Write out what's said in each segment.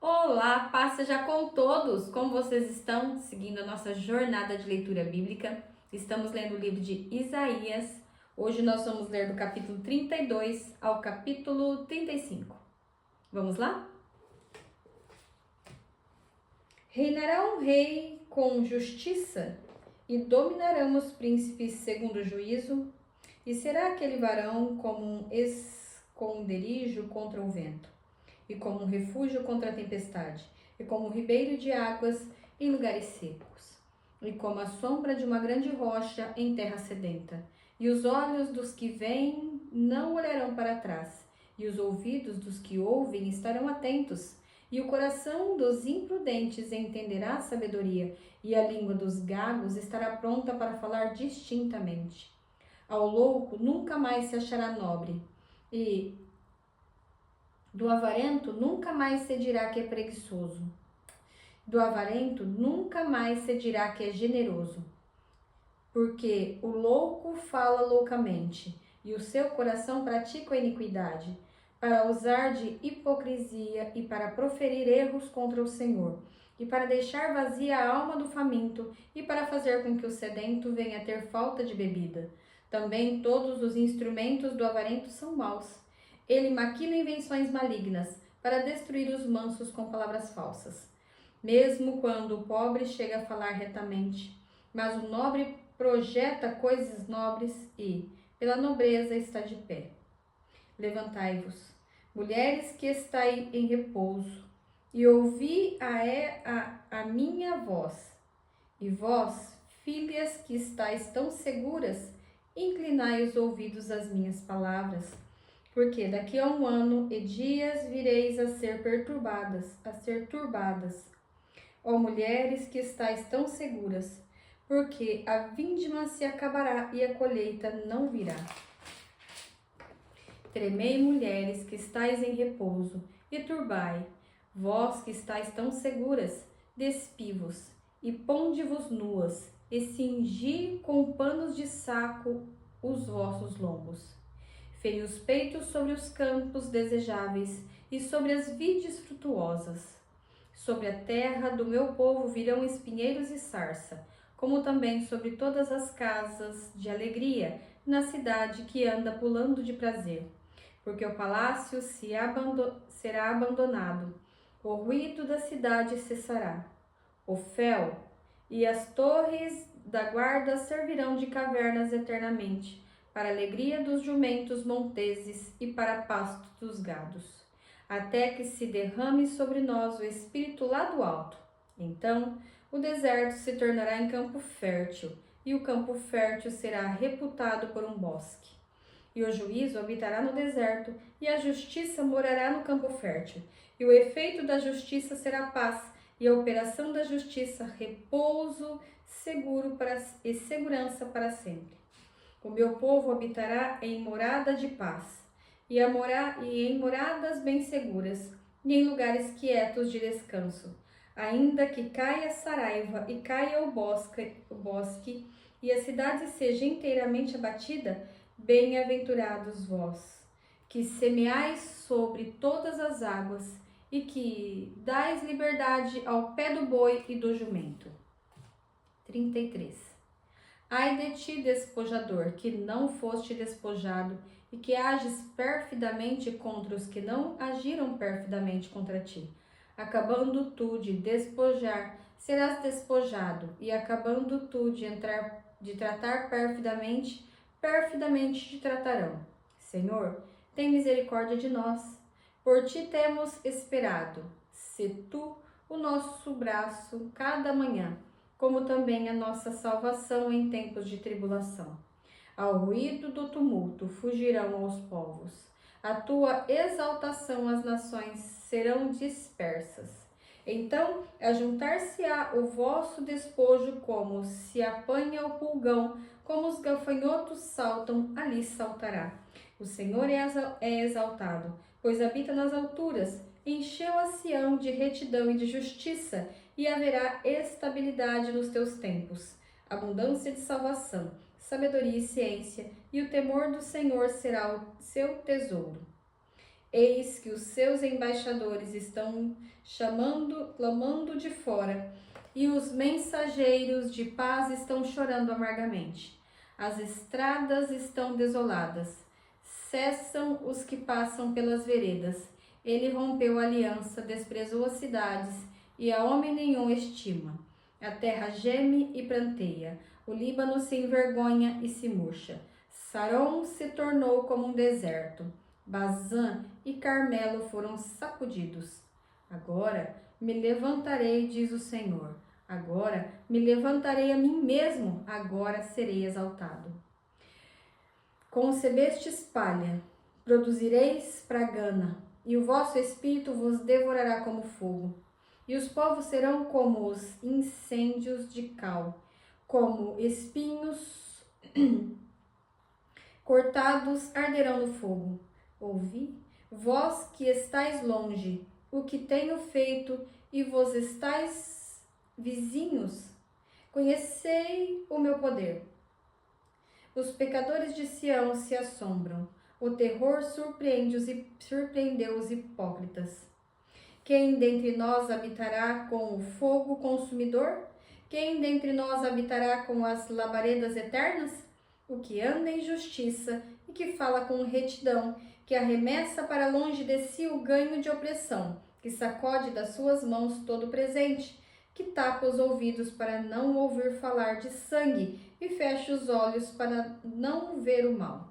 Olá, paz seja com todos! Como vocês estão seguindo a nossa jornada de leitura bíblica? Estamos lendo o livro de Isaías. Hoje nós vamos ler do capítulo 32 ao capítulo 35. Vamos lá? Reinará um rei com justiça e dominarão os príncipes segundo juízo, e será aquele varão como um esconderijo contra o vento, e como um refúgio contra a tempestade, e como um ribeiro de águas em lugares secos, e como a sombra de uma grande rocha em terra sedenta. E os olhos dos que veem não olharão para trás, e os ouvidos dos que ouvem estarão atentos, e o coração dos imprudentes entenderá a sabedoria, e a língua dos gagos estará pronta para falar distintamente. Ao louco nunca mais se achará nobre, e do avarento nunca mais se dirá que é preguiçoso. Do avarento nunca mais se dirá que é generoso. Porque o louco fala loucamente, e o seu coração pratica a iniquidade, para usar de hipocrisia e para proferir erros contra o Senhor, e para deixar vazia a alma do faminto, e para fazer com que o sedento venha a ter falta de bebida. Também todos os instrumentos do avarento são maus. Ele maquina invenções malignas, para destruir os mansos com palavras falsas. Mesmo quando o pobre chega a falar retamente, mas o nobre projeta coisas nobres e, pela nobreza, está de pé. Levantai-vos, mulheres que estáis em repouso, e ouvi a minha voz. E vós, filhas que estáis tão seguras, inclinai os ouvidos às minhas palavras. Porque daqui a 1 ano e dias vireis a ser turbadas. Ó mulheres que estáis tão seguras, porque a vindima se acabará e a colheita não virá. Tremei, mulheres que estáis em repouso, e turbai, vós que estáis tão seguras, despivos, e ponde-vos nuas, e cingi com panos de saco os vossos lombos. Feri os peitos sobre os campos desejáveis e sobre as vides frutuosas. Sobre a terra do meu povo virão espinheiros e sarça, como também sobre todas as casas de alegria, na cidade que anda pulando de prazer. Porque o palácio será abandonado, o ruído da cidade cessará. O fel e as torres da guarda servirão de cavernas eternamente, para a alegria dos jumentos monteses e para pasto dos gados, até que se derrame sobre nós o Espírito lá do alto. Então, o deserto se tornará em campo fértil, e o campo fértil será reputado por um bosque. E o juízo habitará no deserto, e a justiça morará no campo fértil. E o efeito da justiça será paz, e a operação da justiça repouso, seguro e segurança para sempre. O meu povo habitará em morada de paz, e em moradas bem seguras, e em lugares quietos de descanso. Ainda que caia a saraiva e caia o bosque, e a cidade seja inteiramente abatida, bem-aventurados vós, que semeais sobre todas as águas, e que dais liberdade ao pé do boi e do jumento. 33. Ai de ti, despojador, que não foste despojado, e que ages perfidamente contra os que não agiram perfidamente contra ti. Acabando tu de despojar, serás despojado, e acabando tu de tratar perfidamente, perfidamente te tratarão. Senhor, tem misericórdia de nós. Por ti temos esperado. Se tu o nosso braço cada manhã, como também a nossa salvação em tempos de tribulação. Ao ruído do tumulto fugirão os povos. A tua exaltação as nações serão dispersas. Então ajuntar-se-á o vosso despojo como se apanha o pulgão, como os gafanhotos saltam, ali saltará. O Senhor é exaltado, pois habita nas alturas, encheu a Sião de retidão e de justiça, e haverá estabilidade nos teus tempos, abundância de salvação, sabedoria e ciência, e o temor do Senhor será o seu tesouro. Eis que os seus embaixadores estão clamando de fora, e os mensageiros de paz estão chorando amargamente. As estradas estão desoladas, cessam os que passam pelas veredas. Ele rompeu a aliança, desprezou as cidades, e a homem nenhum estima. A terra geme e pranteia, o Líbano se envergonha e se murcha. Saron se tornou como um deserto. Bazã e Carmelo foram sacudidos. Agora me levantarei, diz o Senhor. Agora me levantarei a mim mesmo, agora serei exaltado. Concebestes palha, produzireis pragana, e o vosso espírito vos devorará como fogo. E os povos serão como os incêndios de cal, como espinhos cortados arderão no fogo. Ouvi, vós que estáis longe, o que tenho feito, e vos estáis vizinhos, conhecei o meu poder. Os pecadores de Sião se assombram, o terror surpreendeu os hipócritas. Quem dentre nós habitará com o fogo consumidor? Quem dentre nós habitará com as labaredas eternas? O que anda em justiça e que fala com retidão, que arremessa para longe de si o ganho de opressão, que sacode das suas mãos todo o presente, que tapa os ouvidos para não ouvir falar de sangue e fecha os olhos para não ver o mal.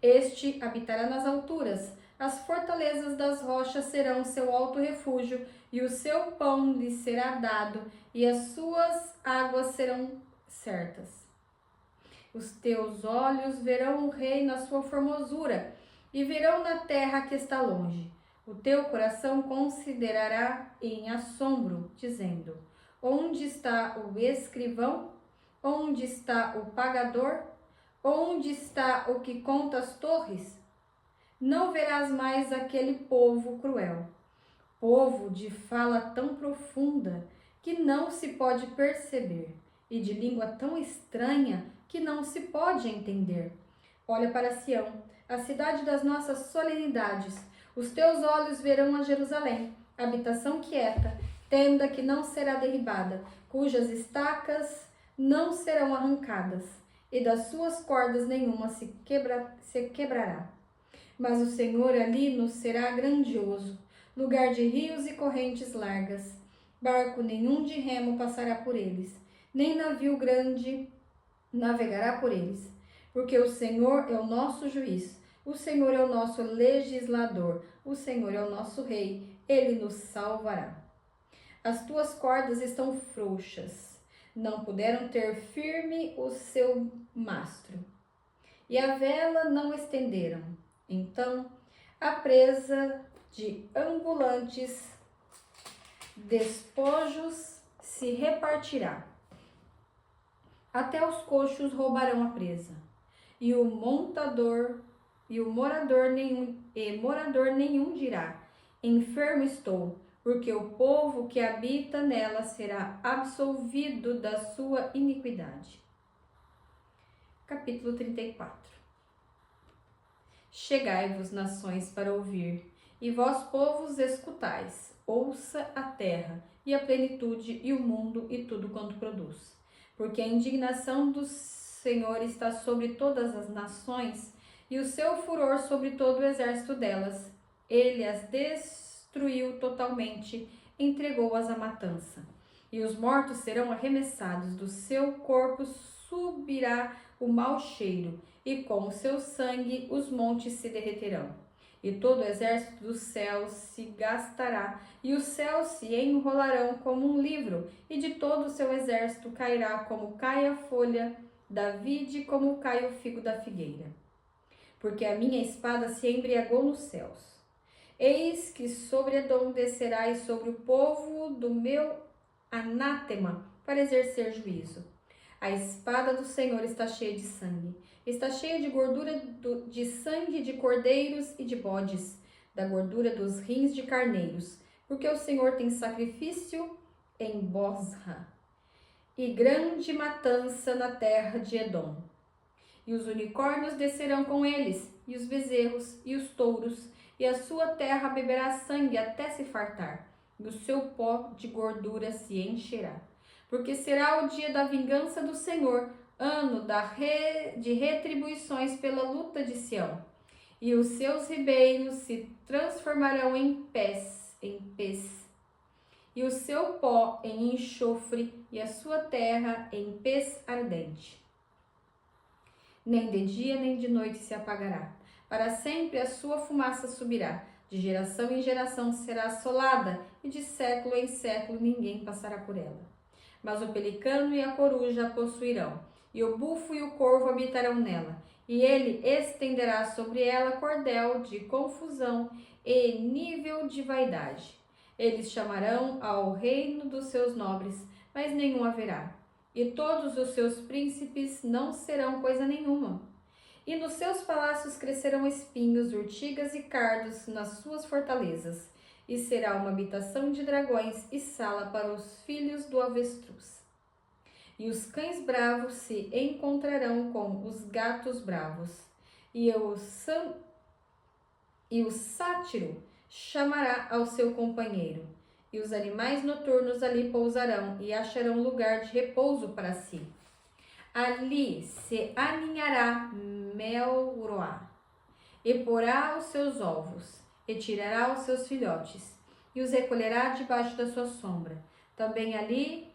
Este habitará nas alturas, as fortalezas das rochas serão seu alto refúgio, e o seu pão lhe será dado, e as suas águas serão certas. Os teus olhos verão o rei na sua formosura, e verão na terra que está longe. O teu coração considerará em assombro, dizendo: onde está o escrivão? Onde está o pagador? Onde está o que conta as torres? Não verás mais aquele povo cruel, povo de fala tão profunda que não se pode perceber, e de língua tão estranha que não se pode entender. Olha para Sião, a cidade das nossas solenidades. Os teus olhos verão a Jerusalém, habitação quieta, tenda que não será derribada, cujas estacas não serão arrancadas, e das suas cordas nenhuma se quebrará. Mas o Senhor ali nos será grandioso, lugar de rios e correntes largas. Barco nenhum de remo passará por eles, nem navio grande navegará por eles. Porque o Senhor é o nosso juiz, o Senhor é o nosso legislador, o Senhor é o nosso rei, ele nos salvará. As tuas cordas estão frouxas, não puderam ter firme o seu mastro, e a vela não estenderam. Então, a presa de ambulantes despojos se repartirá. Até os coxos roubarão a presa, e o morador nenhum dirá: enfermo estou, porque o povo que habita nela será absolvido da sua iniquidade. Capítulo 34. Chegai-vos, nações, para ouvir, e vós, povos, escutais. Ouça a terra, e a plenitude, e o mundo, e tudo quanto produz. Porque a indignação do Senhor está sobre todas as nações, e o seu furor sobre todo o exército delas. Ele as destruiu totalmente, entregou-as à matança. E os mortos serão arremessados, do seu corpo subirá o mau cheiro, e com o seu sangue os montes se derreterão. E todo o exército dos céus se gastará, e os céus se enrolarão como um livro, e de todo o seu exército cairá como cai a folha da vide, como cai o figo da figueira. Porque a minha espada se embriagou nos céus. Eis que sobre Edom descerá, e sobre o povo do meu anátema, para exercer juízo. A espada do Senhor está cheia de sangue, está cheia de gordura de sangue de cordeiros e de bodes, da gordura dos rins de carneiros, porque o Senhor tem sacrifício em Bosra, e grande matança na terra de Edom. E os unicórnios descerão com eles, e os bezerros, e os touros, e a sua terra beberá sangue até se fartar, e o seu pó de gordura se encherá. Porque será o dia da vingança do Senhor, ano de retribuições pela luta de Sião. E os seus ribeiros se transformarão em pés, e o seu pó em enxofre, e a sua terra em pez ardente. Nem de dia nem de noite se apagará. Para sempre a sua fumaça subirá. De geração em geração será assolada, e de século em século ninguém passará por ela. Mas o pelicano e a coruja a possuirão, e o bufo e o corvo habitarão nela, e ele estenderá sobre ela cordel de confusão e nível de vaidade. Eles chamarão ao reino dos seus nobres, mas nenhum haverá. E todos os seus príncipes não serão coisa nenhuma. E nos seus palácios crescerão espinhos, urtigas e cardos nas suas fortalezas, e será uma habitação de dragões e sala para os filhos do avestruz. E os cães bravos se encontrarão com os gatos bravos, e o sátiro chamará ao seu companheiro, e os animais noturnos ali pousarão e acharão lugar de repouso para si. Ali se aninhará Melroá, e porá os seus ovos, e tirará os seus filhotes, e os recolherá debaixo da sua sombra. Também ali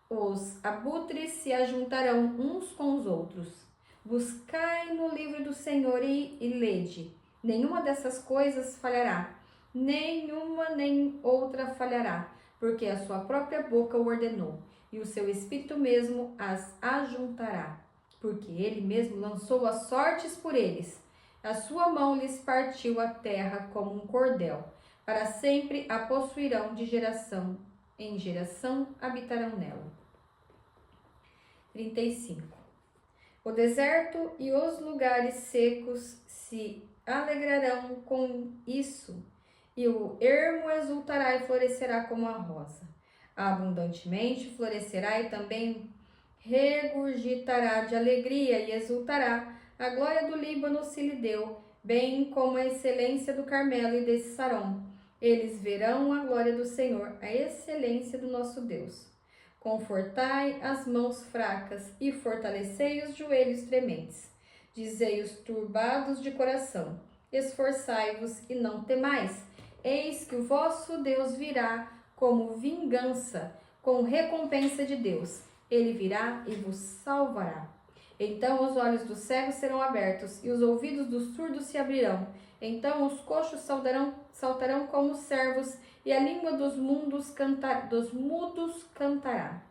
os abutres se ajuntarão uns com os outros. Buscai no livro do Senhor e lede. Nenhuma dessas coisas falhará, nenhuma nem outra falhará, porque a sua própria boca o ordenou, e o seu espírito mesmo as ajuntará, porque ele mesmo lançou as sortes por eles. A sua mão lhes partiu a terra como um cordel. Para sempre a possuirão, de geração em geração habitarão nela. 35. O deserto e os lugares secos se alegrarão com isso, e o ermo exultará e florescerá como a rosa. Abundantemente florescerá e também regurgitará de alegria e exultará. A glória do Líbano se lhe deu, bem como a excelência do Carmelo e desse Sarom. Eles verão a glória do Senhor, a excelência do nosso Deus. Confortai as mãos fracas e fortalecei os joelhos trementes. Dizei os turbados de coração: esforçai-vos e não temais. Eis que o vosso Deus virá como vingança, com recompensa de Deus. Ele virá e vos salvará. Então os olhos dos cegos serão abertos e os ouvidos dos surdos se abrirão. Então os coxos saltarão como servos e a língua dos mudos cantará.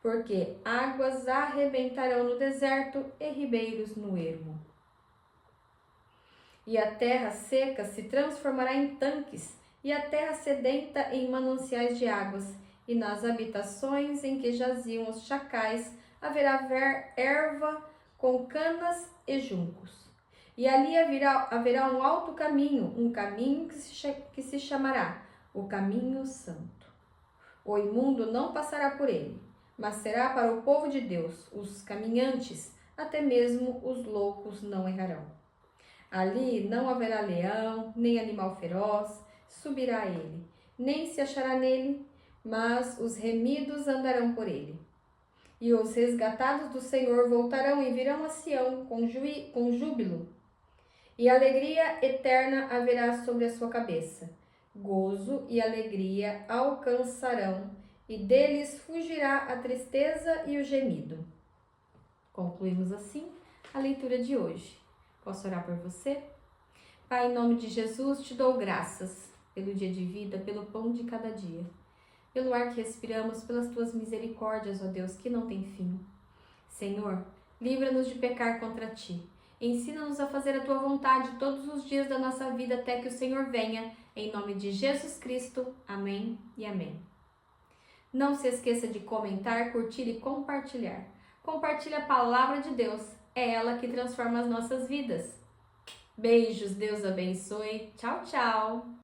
Porque águas arrebentarão no deserto e ribeiros no ermo. E a terra seca se transformará em tanques, e a terra sedenta em mananciais de águas, e nas habitações em que jaziam os chacais haverá erva com canas e juncos. E ali haverá um alto caminho, um caminho que se chamará o caminho santo. O imundo não passará por ele, mas será para o povo de Deus, os caminhantes, até mesmo os loucos não errarão. Ali não haverá leão, nem animal feroz, subirá a ele, nem se achará nele, mas os remidos andarão por ele. E os resgatados do Senhor voltarão e virão a Sião com júbilo, e alegria eterna haverá sobre a sua cabeça. Gozo e alegria alcançarão, e deles fugirá a tristeza e o gemido. Concluímos assim a leitura de hoje. Posso orar por você? Pai, em nome de Jesus, te dou graças pelo dia de vida, pelo pão de cada dia, pelo ar que respiramos, pelas tuas misericórdias, ó Deus, que não tem fim. Senhor, livra-nos de pecar contra ti. Ensina-nos a fazer a tua vontade todos os dias da nossa vida até que o Senhor venha. Em nome de Jesus Cristo. Amém e amém. Não se esqueça de comentar, curtir e compartilhar. Compartilhe a palavra de Deus. É ela que transforma as nossas vidas. Beijos, Deus abençoe. Tchau, tchau.